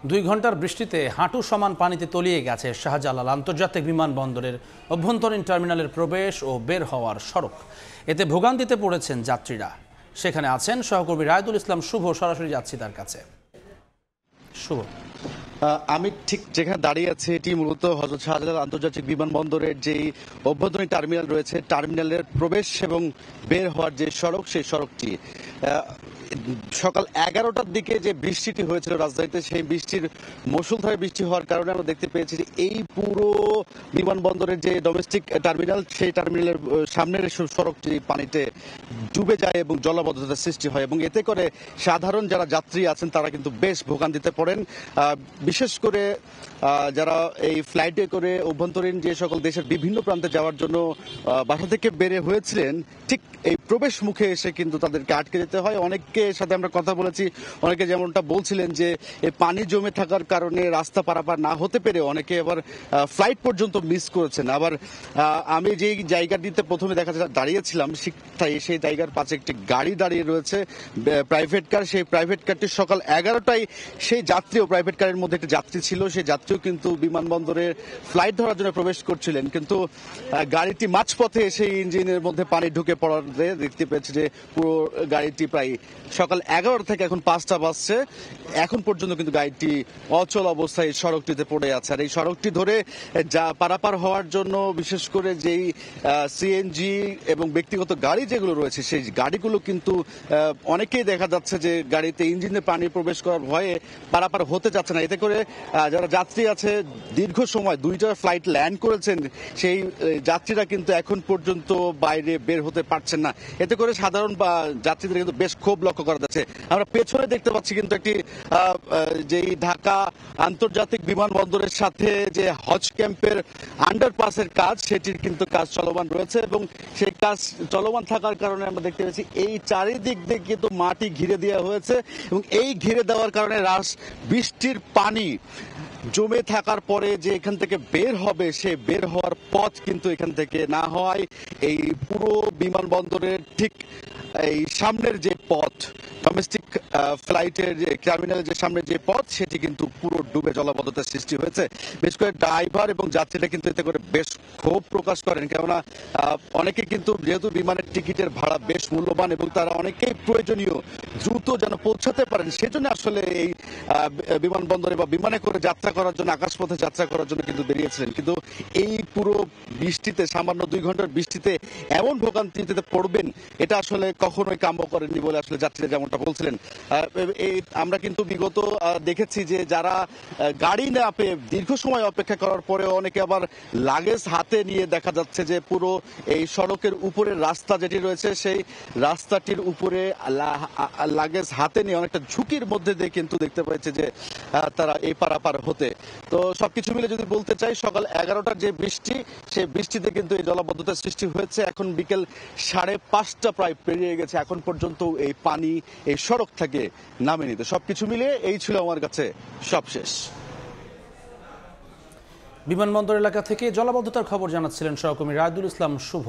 2 ঘন্টার বৃষ্টিতে হাঁটু সমান পানিতে তলিয়ে গেছে শাহজালাল আন্তর্জাতিক বিমানবন্দরের অভ্যন্তরীণ টার্মিনালের প্রবেশ ও বের হওয়ার সড়ক। এতে ভোগান্তিতে পড়েছেন যাত্রীরা। সেখানে আছেন সহকর্মী রায়দুল ইসলাম শুভ। সরাসরি যাচ্ছি তার কাছে। শুভ, আমি ঠিক যেখানে দাঁড়িয়ে আছি এটি মূলত হযরত শাহজালাল আন্তর্জাতিক বিমানবন্দরের যেই অভ্যন্তরীণ টার্মিনাল রয়েছে, টার্মিনালের প্রবেশ এবং বের হওয়ার যে সড়ক, সেই সড়কটি সকাল 11টার দিকে যে বৃষ্টিটি হয়েছিল রাজধানীতে, সেই বৃষ্টির মুষলধারে বৃষ্টি হওয়ার কারণে আমরা দেখতে পেয়েছি যে এই পুরো বিমানবন্দরের যে ডোমেস্টিক টার্মিনাল, সেই টার্মিনালের সামনের সড়কটি পানিতে ডুবে যায় এবং জলাবদ্ধতার সৃষ্টি হয়, এবং এতে করে সাধারণ যারা যাত্রী আছেন তারা কিন্তু বেশ ভোগান্তিতে পড়েন। বিশেষ করে যারা এই ফ্লাইটে করে অভ্যন্তরীণ যে সকল দেশের বিভিন্ন প্রান্তে যাওয়ার জন্য বাসা থেকে বের হয়েছিলেন, ঠিক এই প্রবেশ মুখে এসে কিন্তু তাদেরকে আটকে যেতে হয়। অনেকের সাথে আমরা কথা বলেছি, অনেকে যেমনটা বলছিলেন যে এই পানি জমে থাকার কারণে রাস্তা পারাপার না হতে পেরে অনেকে আবার ফ্লাইট পর্যন্ত মিস করেছেন। আবার আমি যেই জায়গাটিতে প্রথমে দেখা দাঁড়িয়েছিলাম, সেই জায়গার পাশে একটি গাড়ি দাঁড়িয়ে রয়েছে, প্রাইভেট কার। সেই প্রাইভেট কারটি সকাল 11টায় সেই যাত্রীও, প্রাইভেট কারের মধ্যে একটি যাত্রী ছিল, সেই যাত্রীও কিন্তু বিমানবন্দরের ফ্লাইট ধরার জন্য প্রবেশ করছিলেন, কিন্তু গাড়িটি মাঝপথে সেই ইঞ্জিনের মধ্যে পানি ঢুকে পড়ার দেখতে পেয়েছে যে পুরো গাড়িটি প্রায় সকাল 11টা থেকে এখন 5টা বাজছে, এখন পর্যন্ত কিন্তু গাড়িটি অচল অবস্থায় সড়কটিতে পড়ে আছে। আর এই সড়কটি ধরে যা পারাপার হওয়ার জন্য বিশেষ করে যেই সিএনজি এবং ব্যক্তিগত গাড়ি যেগুলো রয়েছে, সেই গাড়িগুলো কিন্তু অনেকেই দেখা যাচ্ছে যে গাড়িতে ইঞ্জিনে পানি প্রবেশ করার ভয়ে পারাপার হতে যাচ্ছে না। এতে করে যারা যাত্রী আছে, দীর্ঘ সময় 2টা ফ্লাইট ল্যান্ড করেছেন, সেই যাত্রীরা কিন্তু এখন পর্যন্ত বাইরে বের হতে পারছেন না। এতে করে সাধারণ যাত্রীদের কিন্তু বেশ ক্ষোভ লক্ষ্য করা যাচ্ছে। আমরা পেছনে দেখতে পাচ্ছি কিন্তু একটি যেই ঢাকা আন্তর্জাতিক বিমানবন্দরের সাথে যে হজ ক্যাম্পের আন্ডারপাসের কাজ, সেটির কিন্তু কাজ চলমান রয়েছে, এবং সেই কাজ চলমান থাকার কারণে আমরা দেখতে পাচ্ছি এই চারিদিক দিয়ে কিন্তু মাটি ঘিরে দেওয়া হয়েছে, এবং এই ঘিরে দেওয়ার কারণে বৃষ্টির পানি জমে থাকার পরে যে এখান থেকে বের হবে, সে বের হওয়ার পথ কিন্তু এখান থেকে না হয় এই পুরো বিমানবন্দরের ঠিক এই সামনের যে পথ, ডোমেস্টিক ফ্লাইটের যে টার্মিনালের যে সামনের যে পথ, সেটি কিন্তু পুরো ডুবে জলাবদ্ধতার সৃষ্টি হয়েছে। বিশেষ করে ড্রাইভার এবং যাত্রীরা কিন্তু এতে করে বেশ ক্ষোভ প্রকাশ করেন, কেননা অনেকে কিন্তু যেহেতু বিমানের টিকিটের ভাড়া বেশ মূল্যবান এবং তারা অনেকেই প্রয়োজনীয় দ্রুত যেন পৌঁছাতে পারেন, সেজন্য আসলে এই বিমানবন্দরে বা বিমানে করে যাত্রা করার জন্য, আকাশপথে যাত্রা করার জন্য কিন্তু বেরিয়েছিলেন। কিন্তু এই পুরো বৃষ্টিতে, সামান্য 2 ঘন্টার বৃষ্টিতে এমন ভোগান্তিতে পড়বেন, এটা আসলে কখনোই কাম্য করেননি বলে আসলে যাত্রীরা যেমনটা বলছিলেন। আমরা কিন্তু বিগত দেখেছি যে যারা গাড়ি না পেয়ে দীর্ঘ সময় অপেক্ষা করার পরে অনেকে আবার লাগেজ হাতে নিয়ে দেখা যাচ্ছে যে পুরো এই সড়কের উপরের রাস্তা যেটি রয়েছে, সেই রাস্তাটির উপরে লাগেজ হাতে নিয়ে অনেকটা ঝুঁকির মধ্যে দিয়ে কিন্তু দেখতে পাচ্ছে যে তারা এই পারাপার হতে। তো সবকিছু মিলে যদি বলতে চাই, সকাল 11টার যে বৃষ্টি, সেই বৃষ্টিতে কিন্তু এই জলাবদ্ধতার সৃষ্টি হয়েছে। এখন বিকেল 5:30 প্রায় পেরিয়ে গেছে, এখন পর্যন্ত এই পানি এই সড়ক থেকে নামেনি। তো সবকিছু মিলিয়ে এই ছিল আমার কাছে সবশেষ। বিমানবন্দর এলাকা থেকে জলাবদ্ধতার খবর জানাচ্ছিলেন সহকর্মী রায়দুল ইসলাম শুভ।